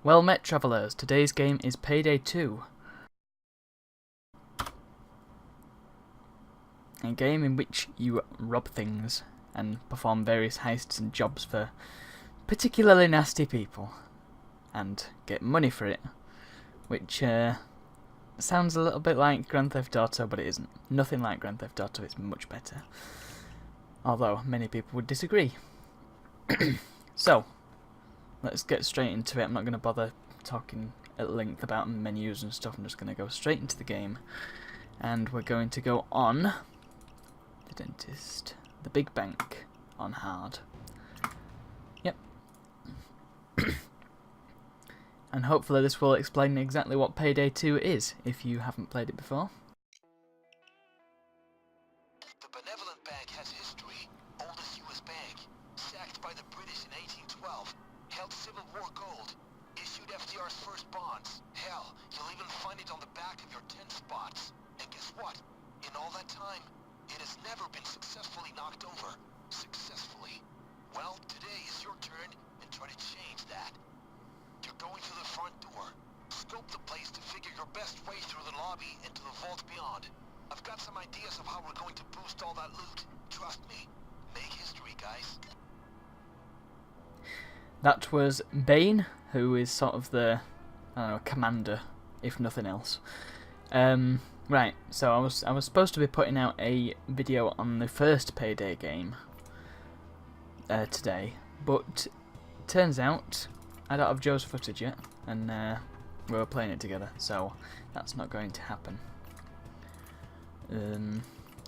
Well met, travellers. Today's game is Payday 2. A game in which you rob things and perform various heists and jobs for particularly nasty people and get money for it, which sounds a little bit like Grand Theft Auto, but it isn't. Nothing like Grand Theft Auto, it's much better. Although many people would disagree. So, let's get straight into it. I'm not going to bother talking at length about menus and stuff. I'm just going to go straight into the game. And we're going to go on the dentist, the big bank, on hard. Yep. And hopefully this will explain exactly what Payday 2 is, if you haven't played it before. The benevolent bank has history. Oldest U.S. bank. Sacked by the British in 1812. Held Civil War gold. Issued FDR's first bonds. Hell, you'll even find it on the back of your 10 spots. And guess what? In all that time, it has never been successfully knocked over. Successfully. Well, today is your turn, and try to change that. You're going through the front door. Scope the place to figure your best way through the lobby into the vault beyond. I've got some ideas of how we're going to boost all that loot. Trust me. Make history, guys. That was Bane, who is sort of the, I don't know, commander, if nothing else. Right, so I was supposed to be putting out a video on the first Payday game today, but turns out I don't have Joe's footage yet, and we were playing it together, so that's not going to happen.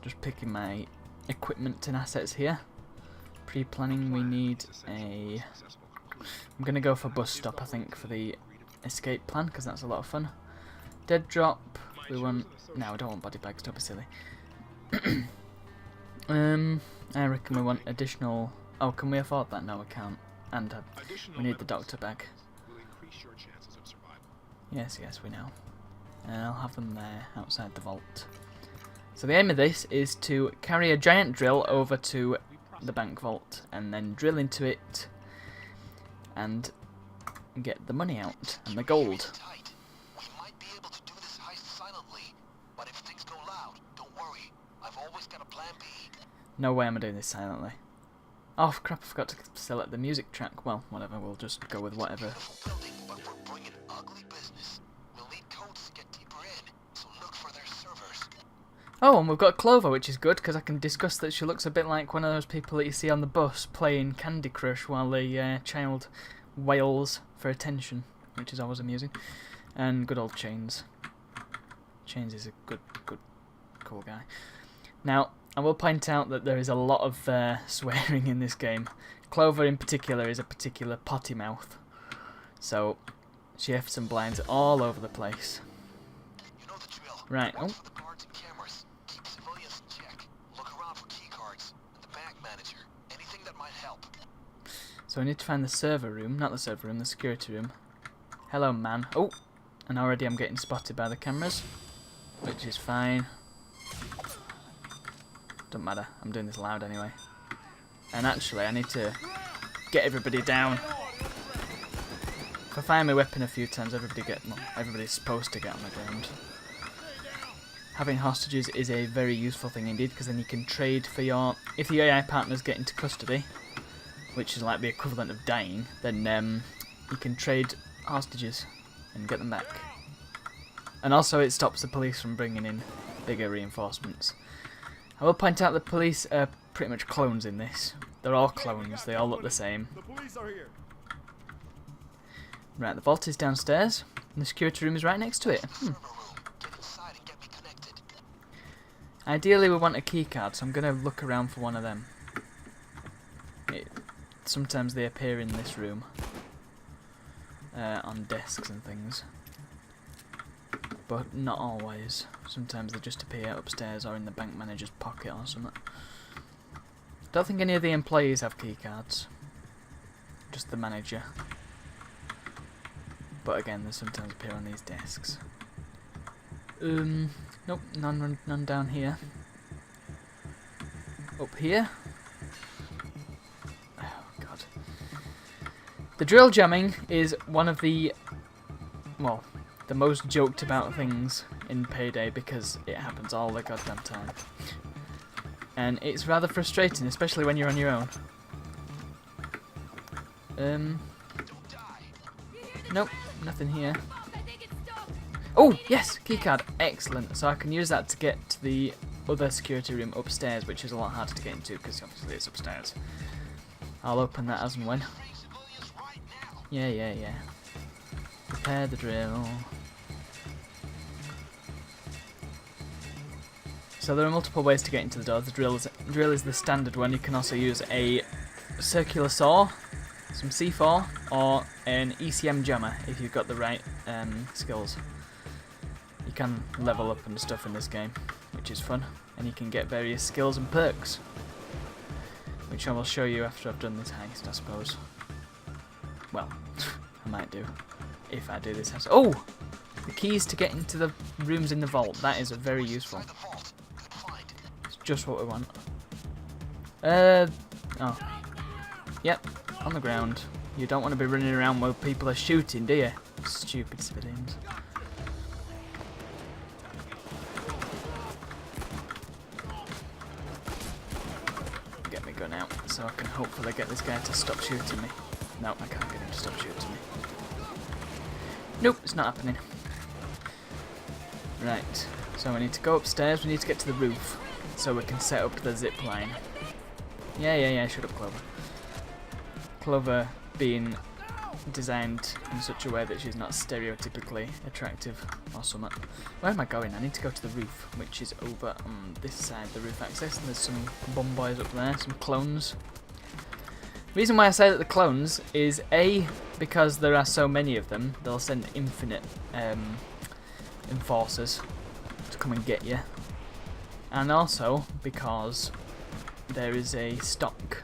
Just picking my equipment and assets here. Pre-planning, we need a... I'm going to go for bus stop, I think, for the escape plan, because that's a lot of fun. Dead drop, we want... No, we don't want body bags, don't be silly. I reckon we want additional... Oh, can we afford that? No, we can't. And we need the doctor bag. Yes, we know. And I'll have them there, outside the vault. So the aim of this is to carry a giant drill over to the bank vault, and then drill into it, and get the money out, and the gold. We might be able to do this heist silently, but if things go loud, don't worry. I've always got a plan B. No way am I doing this silently. Oh crap, I forgot to select the music track. Well, whatever, we'll just go with whatever. Beautiful building, but we're bringing ugly business. We'll need codes to get deeper in, so look for their servers. Oh, and we've got Clover, which is good, because I can discuss that she looks a bit like one of those people that you see on the bus playing Candy Crush while the child wails for attention, which is always amusing. And good old Chains. Chains is a good, cool guy. Now, I will point out that there is a lot of swearing in this game. Clover in particular is a particular potty mouth. So, she F's and blinds all over the place. You know the drill. Right, Watch oh. for the guards and cameras. Keep civilians in check. Look around for key cards and the bank manager. Anything that might help. So I need to find the server room, not the server room, the security room. Hello, man. Oh, and already I'm getting spotted by the cameras, which is fine. Don't matter, I'm doing this loud anyway. And actually, I need to get everybody down. If I fire my weapon a few times, everybody's supposed to get on the ground. Having hostages is a very useful thing indeed, because then you can trade for your... If the AI partners get into custody, which is like the equivalent of dying, then you can trade hostages and get them back. And also it stops the police from bringing in bigger reinforcements. I will point out the police are pretty much clones in this. They're all clones, they all look the same. The police are here. Right, the vault is downstairs, and the security room is right next to it. Server room. Get inside and get me connected. Ideally we want a keycard, so I'm going to look around for one of them. Sometimes they appear in this room, on desks and things. But not always. Sometimes they just appear upstairs or in the bank manager's pocket or something. Don't think any of the employees have keycards. Just the manager. But again, they sometimes appear on these desks. Nope, none down here. Up here. Oh god. The drill jamming is one of the, well, the most joked about things in Payday because it happens all the goddamn time. And it's rather frustrating, especially when you're on your own. Nope, nothing here. Oh, yes, keycard. Excellent. So I can use that to get to the other security room upstairs, which is a lot harder to get into because obviously it's upstairs. I'll open that as and when. Yeah. Repair the drill. So there are multiple ways to get into the door. The drill is the standard one. You can also use a circular saw, some C4, or an ECM jammer if you've got the right skills. You can level up and stuff in this game, which is fun, and you can get various skills and perks, which I will show you after I've done this heist, I suppose. Well, I might do, if I do this heist. Oh! The keys to get into the rooms in the vault. That is very useful. It's just what we want. Oh. Yep, on the ground. You don't want to be running around while people are shooting, do you? Stupid civilians. Get my gun out so I can hopefully get this guy to stop shooting me. No, I can't get him to stop shooting me. Nope, it's not happening. Right, so we need to go upstairs, we need to get to the roof so we can set up the zip line. Yeah, shut up, Clover. Clover being designed in such a way that she's not stereotypically attractive or something. Where am I going? I need to go to the roof, which is over on this side, the roof access, and there's some bomb boys up there, some clones. The reason why I say that the clones is A, because there are so many of them, they'll send infinite enforcers to come and get you, and also because there is a stock.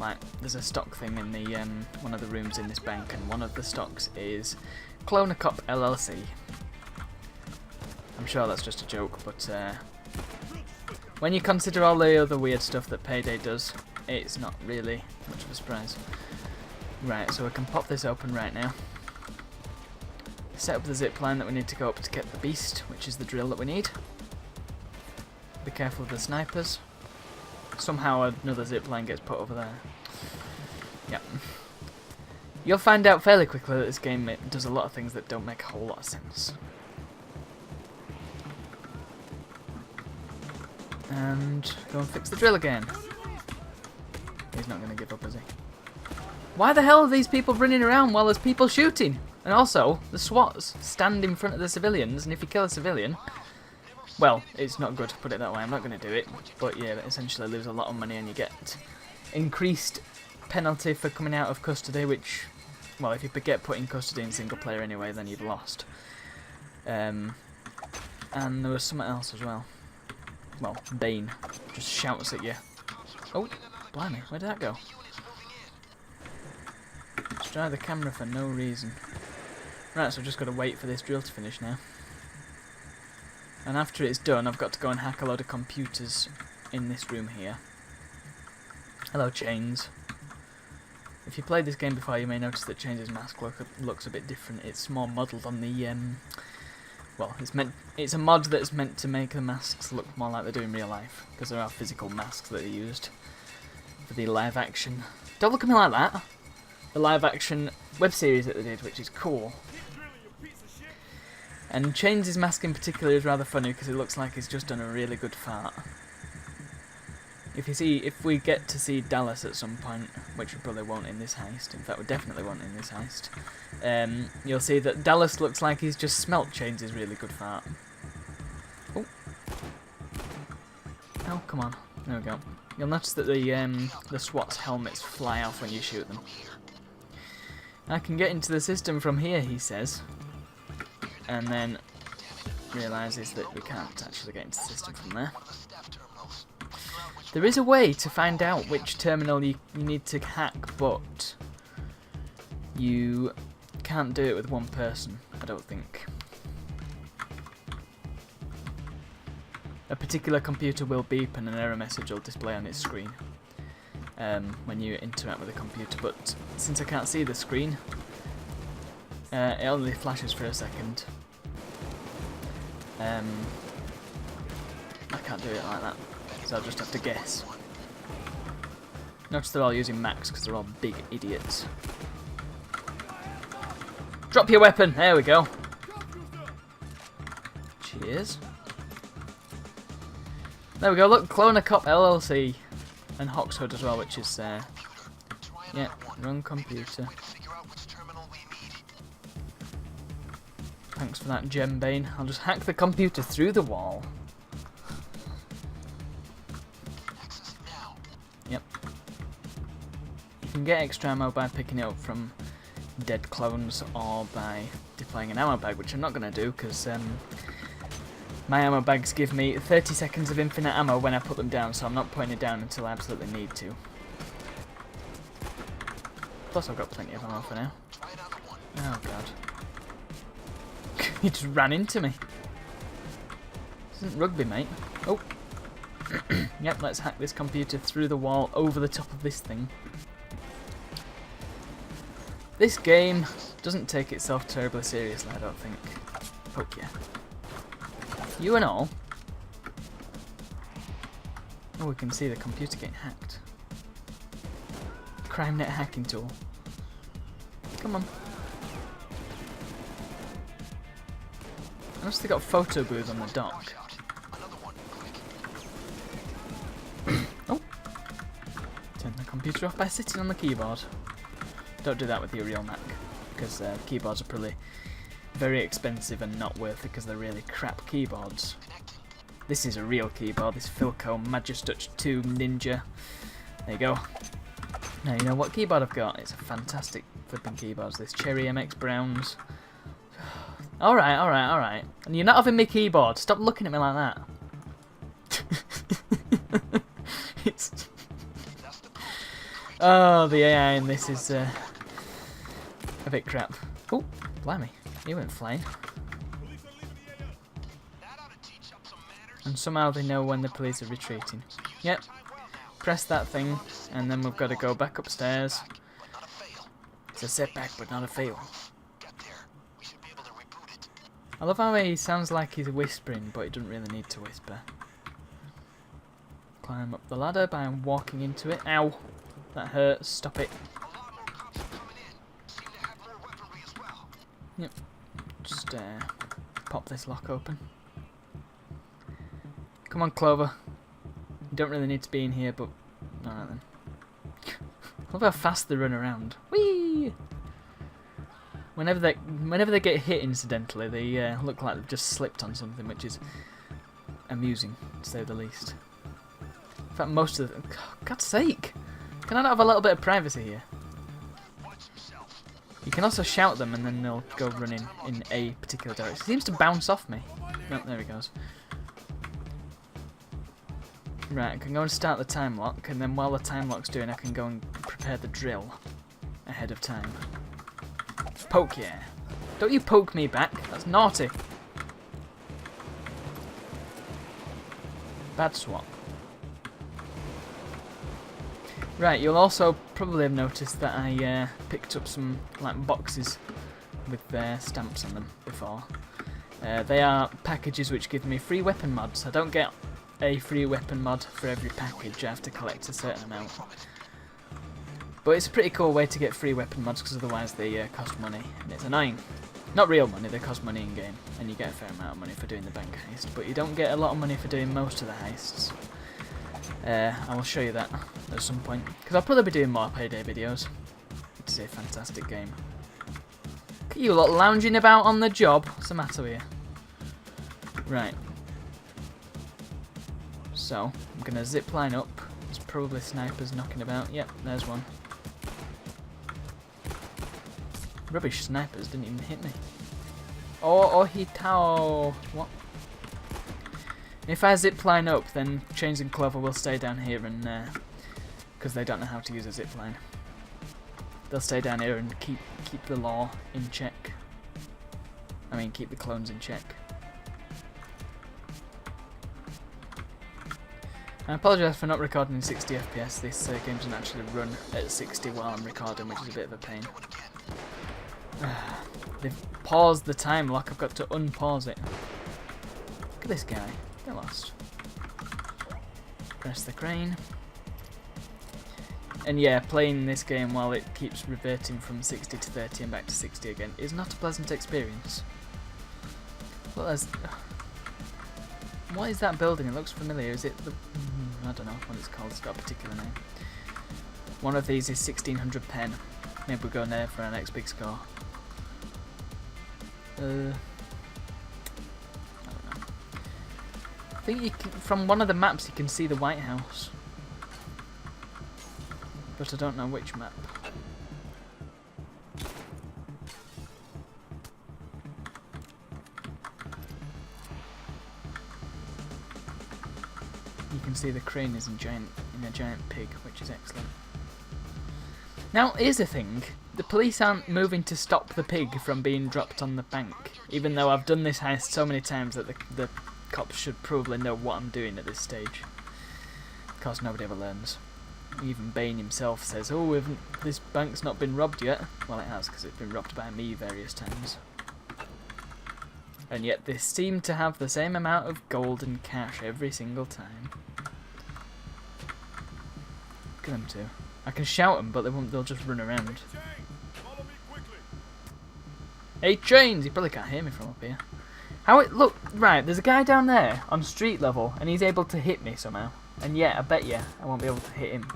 Like, there's a stock thing in the one of the rooms in this bank, and one of the stocks is Clone a Cop LLC. I'm sure that's just a joke, but when you consider all the other weird stuff that Payday does, it's not really much of a surprise. Right, so we can pop this open right now. Set up the zip line that we need to go up to get the beast, which is the drill that we need. Be careful of the snipers. Somehow another zip line gets put over there. Yep. You'll find out fairly quickly that this game does a lot of things that don't make a whole lot of sense. And go and fix the drill again. He's not going to give up, is he? Why the hell are these people running around while there's people shooting? And also, the SWATs stand in front of the civilians, and if you kill a civilian, well, it's not good, put it that way. I'm not going to do it, but yeah, essentially lose a lot of money and you get increased penalty for coming out of custody, which, well, if you get put in custody in single player anyway, then you've lost. And there was something else as well. Well, Bane just shouts at you. Oh, blimey, where did that go? Let's try the camera for no reason. Right, so I've just got to wait for this drill to finish now. And after it's done, I've got to go and hack a load of computers in this room here. Hello, Chains. If you played this game before, you may notice that Chains' mask looks a bit different. It's more modelled on the, well, it's a mod that's meant to make the masks look more like they do in real life, because there are physical masks that are used for the live action. Don't look at me like that. The live action web series that they did, which is cool. And Chains' mask in particular is rather funny because it looks like he's just done a really good fart. If we get to see Dallas at some point, which we probably won't in this heist, in fact we definitely won't in this heist, you'll see that Dallas looks like he's just smelt Chains' really good fart. Oh. Oh, come on. There we go. You'll notice that the SWAT's helmets fly off when you shoot them. I can get into the system from here, he says. And then realises that we can't actually get into the system from there. There is a way to find out which terminal you need to hack, but you can't do it with one person, I don't think. A particular computer will beep and an error message will display on its screen. when you interact with the computer, but since I can't see the screen, it only flashes for a second. I can't do it like that, so I'll just have to guess. Notice they're all using Max because they're all big idiots. Drop your weapon! There we go. Cheers. There we go, look, Cloner Cop LLC. And Hoxhood as well, which is, yeah, wrong computer. Thanks for that, Gembane. I'll just hack the computer through the wall. Yep. You can get extra ammo by picking it up from dead clones or by deploying an ammo bag, which I'm not going to do because my ammo bags give me 30 seconds of infinite ammo when I put them down, so I'm not putting it down until I absolutely need to. Plus I've got plenty of ammo for now. Oh god. He just ran into me. This isn't rugby, mate. Oh. Yep, let's hack this computer through the wall over the top of this thing. This game doesn't take itself terribly seriously, I don't think. Fuck yeah. You and all. Oh, we can see the computer getting hacked. CrimeNet hacking tool. Come on. I must have got photo booth on the dock. Oh. Turn the computer off by sitting on the keyboard. Don't do that with your real Mac, because keyboards are probably very expensive and not worth it because they're really crap keyboards. This is a real keyboard, this Philco Magistouch 2 Ninja. There you go. Now you know what keyboard I've got. It's a fantastic flipping keyboard. This Cherry MX Browns. Alright, alright, alright. And you're not having me keyboard. Stop looking at me like that. It's... Oh, the AI in this is a bit crap. Oh, blimey. He went flying. And somehow they know when the police are retreating. Yep. Press that thing, and then we've got to go back upstairs. It's a setback, but not a fail. I love how he sounds like he's whispering, but he doesn't really need to whisper. Climb up the ladder by walking into it. Ow! That hurts. Stop it. Yep. Just pop this lock open. Come on, Clover. You don't really need to be in here, but alright then. I love how fast they run around. Whee! Whenever they get hit incidentally, they look like they've just slipped on something, which is amusing, to say the least. In fact, most of them... God's sake! Can I not have a little bit of privacy here? You can also shout them and then they'll go running in a particular direction. It seems to bounce off me. No, there he goes. Right, I can go and start the time lock, and then while the time lock's doing, I can go and prepare the drill ahead of time. Poke, yeah. Don't you poke me back. That's naughty. Bad swap. Right, you'll also probably have noticed that I picked up some like boxes with stamps on them before. They are packages which give me free weapon mods. I don't get a free weapon mod for every package. I have to collect a certain amount. But it's a pretty cool way to get free weapon mods because otherwise they cost money and it's annoying. Not real money, they cost money in game and you get a fair amount of money for doing the bank heist, but you don't get a lot of money for doing most of the heists. I will show you that at some point because I'll probably be doing more Payday videos. It's a fantastic game. Look at you lot lounging about on the job. What's the matter with you? Right. So, I'm going to zip line up. There's probably snipers knocking about. Yep, there's one. Rubbish snipers didn't even hit me. Oh, hitao. What? If I zip line up, then Chains and Clover will stay down here and because they don't know how to use a zip line. They'll stay down here and keep the law in check. I mean, keep the clones in check. I apologise for not recording in 60 FPS. This game doesn't actually run at 60 while I'm recording, which is a bit of a pain. They've paused the time lock. I've got to unpause it. Look at this guy. Get lost. Press the crane. And yeah, playing this game while it keeps reverting from 60 to 30 and back to 60 again is not a pleasant experience. Well, there's... What is that building? It looks familiar. Is it the... I don't know what it's called. It's got a particular name. One of these is 1600 pen. Maybe we'll go in there for our next big score. I don't know. I think you can, from one of the maps you can see the White House. But I don't know which map. You can see the crane is in a giant pig, which is excellent. Now, here's the thing. The police aren't moving to stop the pig from being dropped on the bank, even though I've done this heist so many times that the cops should probably know what I'm doing at this stage. Of course, nobody ever learns. Even Bane himself says, oh, this bank's not been robbed yet. Well, it has, because it's been robbed by me various times. And yet they seem to have the same amount of gold and cash every single time. Look at them two. I can shout them, but they'll just run around. Hey, trains! He probably can't hear me from up here. Look, right, there's a guy down there on street level, and he's able to hit me somehow. And yeah, I bet you I won't be able to hit him.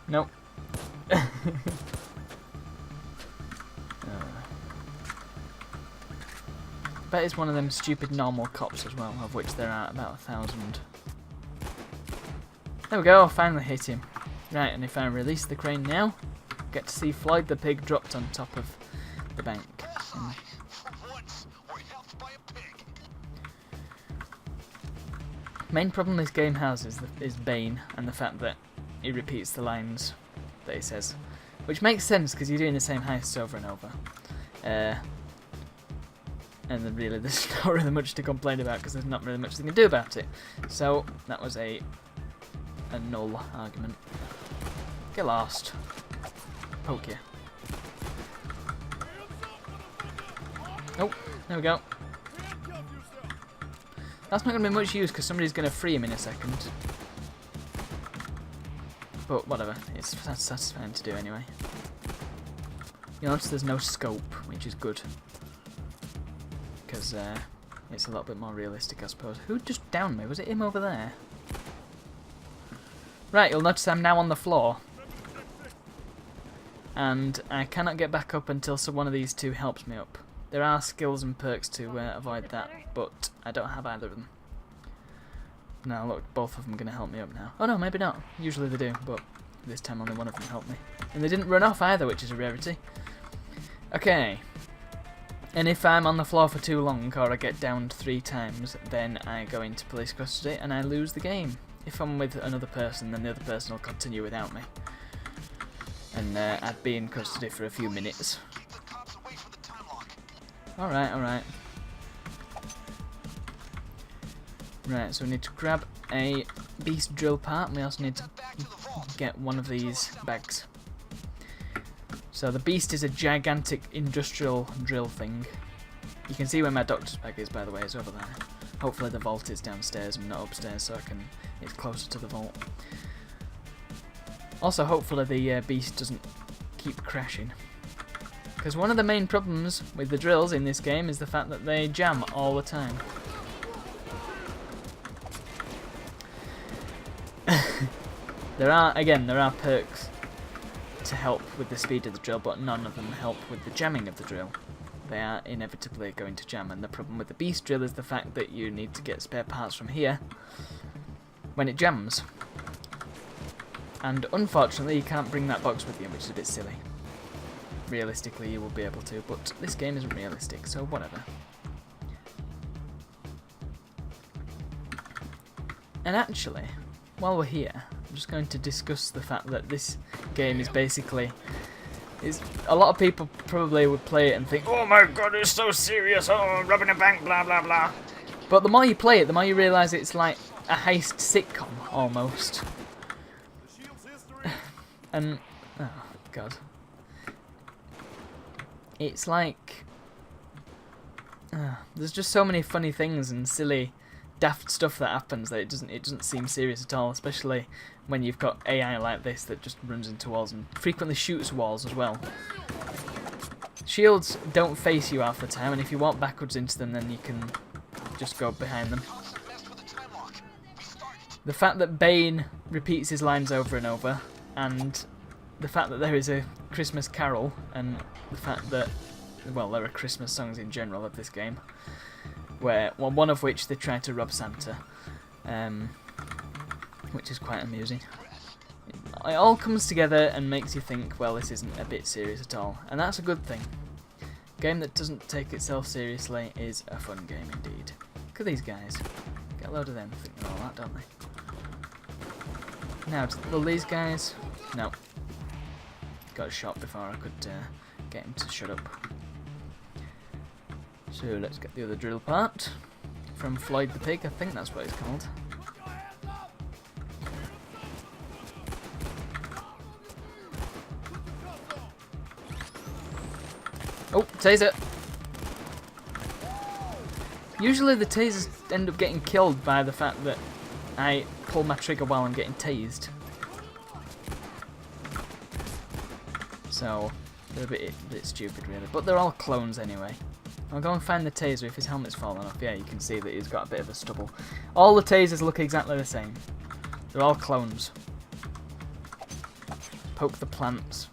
Nope. Bet it's one of them stupid normal cops as well, of which there are about 1,000. There we go, I finally hit him. Right, and if I release the crane now, get to see Floyd the pig dropped on top of the bank. Main problem this game has is Bane, and the fact that he repeats the lines that he says. Which makes sense, because you're doing the same heists over and over. And then really there's not really much to complain about, because there's not really much they can do about it. So, that was a null argument. Get lost. Poke you. Oh, there we go. That's not going to be much use because somebody's going to free him in a second. But whatever, that's satisfying to do anyway. You notice there's no scope, which is good. Because it's a little bit more realistic, I suppose. Who just downed me? Was it him over there? Right, you'll notice I'm now on the floor. And I cannot get back up until one of these two helps me up. There are skills and perks to avoid that, but I don't have either of them. Now look, both of them are going to help me up now. Oh no, maybe not. Usually they do, but this time only one of them helped me. And they didn't run off either, which is a rarity. Okay. And if I'm on the floor for too long, or I get downed 3 times, then I go into police custody and I lose the game. If I'm with another person, then the other person will continue without me. And I'd be in custody for a few minutes. Alright, alright. Right, so we need to grab a beast drill part, and we also need to get one of these bags. So the beast is a gigantic industrial drill thing. You can see where my doctor's bag is, by the way, it's over there. Hopefully the vault is downstairs and not upstairs, so it's closer to the vault. Also, hopefully the beast doesn't keep crashing. Because one of the main problems with the drills in this game is the fact that they jam all the time. There are perks to help with the speed of the drill, but none of them help with the jamming of the drill. They are inevitably going to jam, and the problem with the beast drill is the fact that you need to get spare parts from here when it jams. And unfortunately you can't bring that box with you, which is a bit silly. Realistically you will be able to, but this game isn't realistic, so whatever. And actually, while we're here, I'm just going to discuss the fact that this game is basically... a lot of people probably would play it and think, oh my god, it's so serious, oh, robbing a bank, blah blah blah. But the more you play it, the more you realise it's like a heist sitcom, almost. And, oh god. It's like... there's just so many funny things and silly, daft stuff that happens that it doesn't seem serious at all, especially when you've got AI like this that just runs into walls and frequently shoots walls as well. Shields don't face you half the time, and if you walk backwards into them, then you can just go behind them. The fact that Bane repeats his lines over and over, and the fact that there is a Christmas carol, and the fact that, well, there are Christmas songs in general of this game, where, well, one of which they try to rob Santa, which is quite amusing. It all comes together and makes you think, well, this isn't a bit serious at all, and that's a good thing. A game that doesn't take itself seriously is a fun game indeed. Look at these guys. Get a load of them thinking all that, don't they? Now, will these guys... No. Got a shot before I could get him to shut up. So let's get the other drill part. From Floyd the Pig, I think that's what it's called. Oh, taser! Usually the tasers end up getting killed by the fact that I pull my trigger while I'm getting tased. So, they're a bit stupid really, but they're all clones anyway. I'll go and find the taser if his helmet's fallen off. Yeah, you can see that he's got a bit of a stubble. All the tasers look exactly the same. They're all clones. Poke the plants.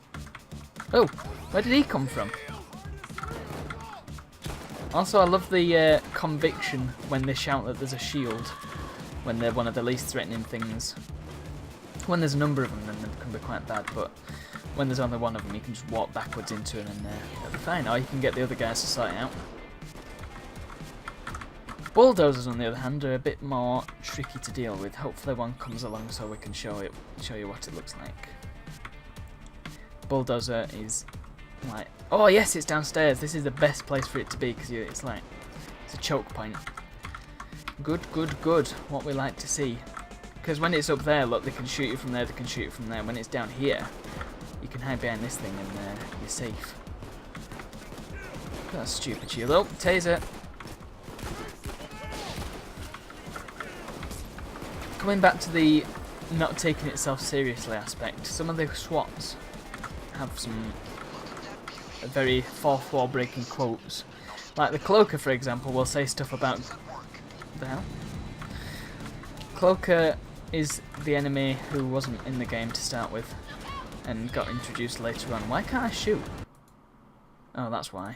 Oh, where did he come from? Also, I love the conviction when they shout that there's a shield, when they're one of the least threatening things. When there's a number of them, then they can be quite bad, but when there's only one of them, you can just walk backwards into it and they'll be fine. Or you can get the other guys to sort it out. Bulldozers, on the other hand, are a bit more tricky to deal with. Hopefully one comes along so we can show you what it looks like. Bulldozer is like... Oh yes, it's downstairs. This is the best place for it to be because it's like... It's a choke point. Good, good, good. What we like to see. Because when it's up there, look, they can shoot you from there, they can shoot you from there. When it's down here, you can hide behind this thing and you're safe. That's stupid shield. Oh, taser. Coming back to the not taking itself seriously aspect, some of the SWATs have some very fourth wall breaking quotes. Like the Cloaker, for example, will say stuff about... What the hell? Cloaker is the enemy who wasn't in the game to start with and got introduced later on. Why can't I shoot? Oh, that's why.